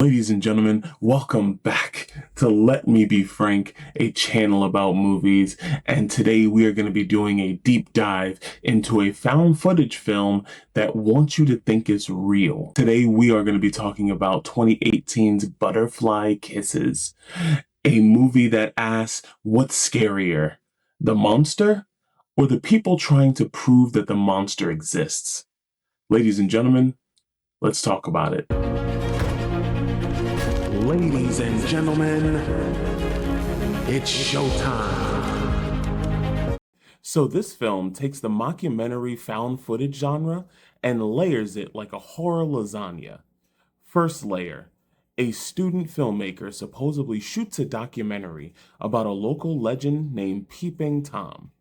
Ladies and gentlemen, welcome back to Let Me Be Frank, a channel about movies. And today we are going to be doing a deep dive into a found footage film that wants you to think is real. Today we are going to be talking about 2018's Butterfly Kisses, a movie that asks, what's scarier, the monster or the people trying to prove that the monster exists? Ladies and gentlemen, let's talk about it. Ladies and gentlemen, it's showtime. So this film takes the mockumentary found footage genre and layers it like a horror lasagna. First layer, a student filmmaker supposedly shoots a documentary about a local legend named Peeping Tom,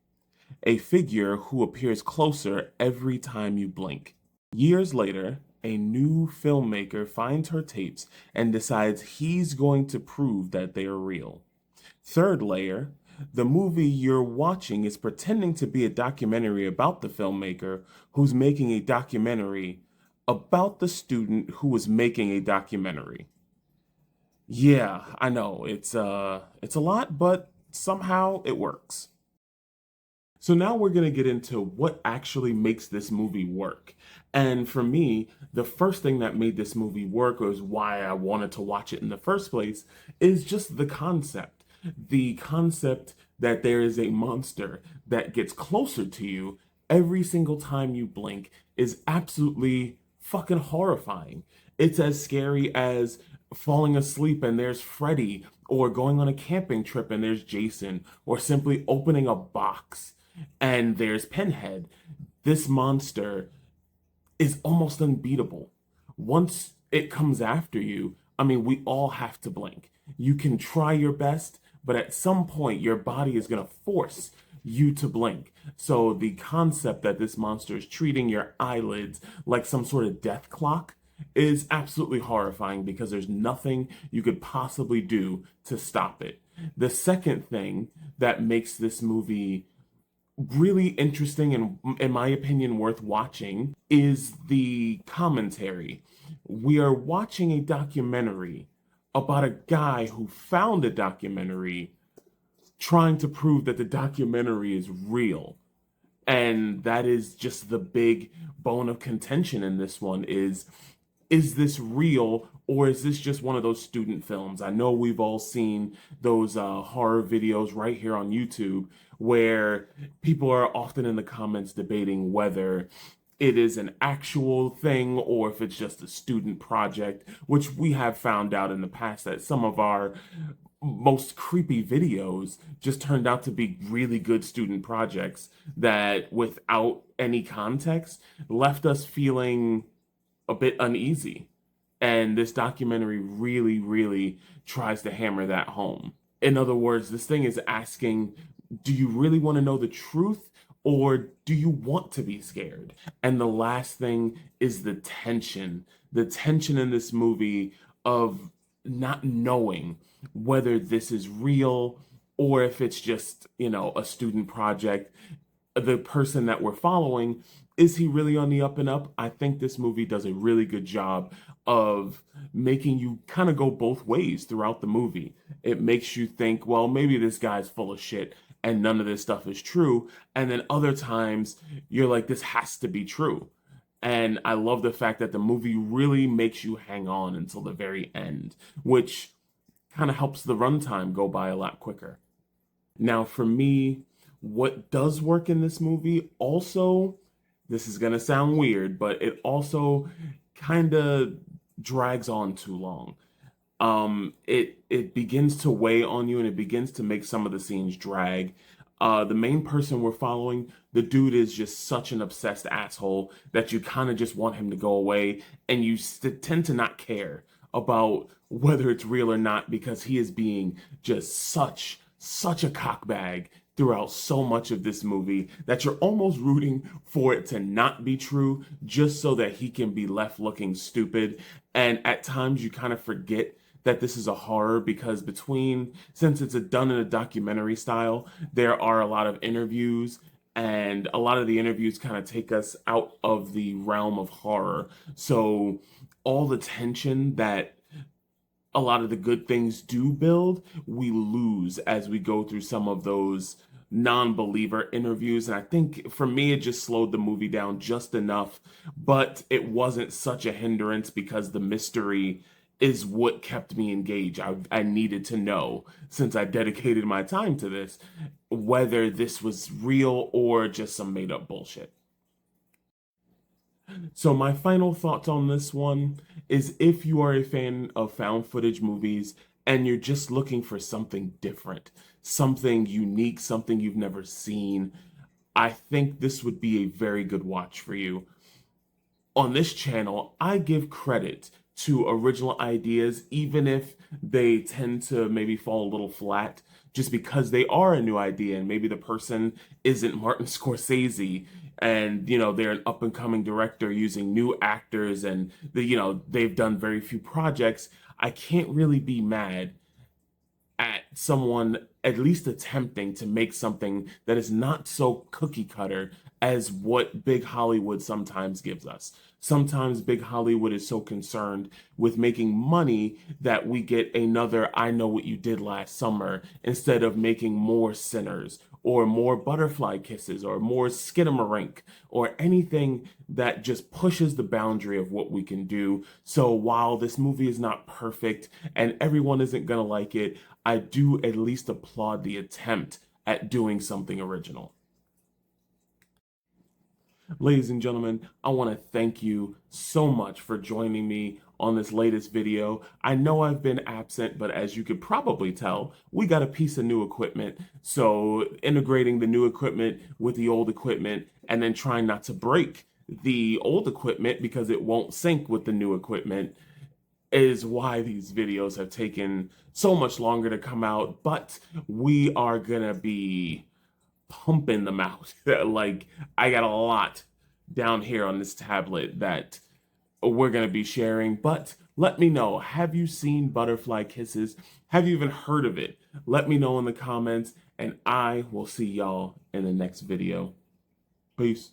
a figure who appears closer every time you blink. Years later, a new filmmaker finds her tapes and decides he's going to prove that they are real. Third layer, the movie you're watching is pretending to be a documentary about the filmmaker who's making a documentary about the student who was making a documentary. Yeah, I know, it's a lot, but somehow it works. So now we're going to get into what actually makes this movie work. And for me, the first thing that made this movie work, or is why I wanted to watch it in the first place, is just the concept. The concept that there is a monster that gets closer to you every single time you blink is absolutely fucking horrifying. It's as scary as falling asleep and there's Freddy, or going on a camping trip and there's Jason, or simply opening a box and there's Pinhead. This monster is almost unbeatable. Once it comes after you, I mean, we all have to blink. You can try your best, but at some point, your body is going to force you to blink. So the concept that this monster is treating your eyelids like some sort of death clock is absolutely horrifying because there's nothing you could possibly do to stop it. The second thing that makes this movie really interesting and, in my opinion, worth watching is the commentary. We are watching a documentary about a guy who found a documentary trying to prove that the documentary is real. And that is just the big bone of contention in this one is this real or is this just one of those student films? I know we've all seen those horror videos right here on YouTube where people are often in the comments debating whether it is an actual thing or if it's just a student project, which we have found out in the past that some of our most creepy videos just turned out to be really good student projects that, without any context, left us feeling a bit uneasy. And this documentary really, really tries to hammer that home. In other words, this thing is asking, do you really want to know the truth or do you want to be scared? And the last thing is the tension in this movie of not knowing whether this is real or if it's just, a student project. The person that we're following, is he really on the up and up? I think this movie does a really good job of making you kind of go both ways throughout the movie. It makes you think, well, maybe this guy's full of shit and none of this stuff is true. And then other times you're like, this has to be true. And I love the fact that the movie really makes you hang on until the very end, which kind of helps the runtime go by a lot quicker. Now, for me, what does work in this movie also, this is going to sound weird, but it also kind of drags on too long. It begins to weigh on you and it begins to make some of the scenes drag. The main person we're following, the dude is just such an obsessed asshole that you kind of just want him to go away, and you tend to not care about whether it's real or not because he is being just such a cockbag throughout so much of this movie that you're almost rooting for it to not be true just so that he can be left looking stupid. And at times you kind of forget that this is a horror because since it's done in a documentary style, there are a lot of interviews, and a lot of the interviews kind of take us out of the realm of horror. So all the tension that a lot of the good things do build, we lose as we go through some of those non-believer interviews. And I think for me, it just slowed the movie down just enough, but it wasn't such a hindrance because the mystery is what kept me engaged. I needed to know, since I dedicated my time to this, whether this was real or just some made up bullshit. So my final thoughts on this one is, if you are a fan of found footage movies and you're just looking for something different, something unique, something you've never seen, I think this would be a very good watch for you. On this channel, I give credit to original ideas, even if they tend to maybe fall a little flat, just because they are a new idea and maybe the person isn't Martin Scorsese, and they're an up and coming director using new actors, and they've done very few projects. I can't really be mad at someone at least attempting to make something that is not so cookie cutter as what big Hollywood sometimes gives us. Sometimes big Hollywood is so concerned with making money that we get another I Know What You Did Last Summer instead of making more Sinners or more Butterfly Kisses or more Skidamarink or anything that just pushes the boundary of what we can do. So while this movie is not perfect and everyone isn't gonna like it, I do at least applaud the attempt at doing something original. Ladies and gentlemen, I want to thank you so much for joining me on this latest video. I know I've been absent, but as you could probably tell, we got a piece of new equipment. So integrating the new equipment with the old equipment and then trying not to break the old equipment because it won't sync with the new equipment is why these videos have taken so much longer to come out. But we are gonna be pumping them out. Like, I got a lot down here on this tablet that we're going to be sharing, but let me know, have you seen Butterfly Kisses? Have you even heard of it? Let me know in the comments, and I will see y'all in the next video. Peace.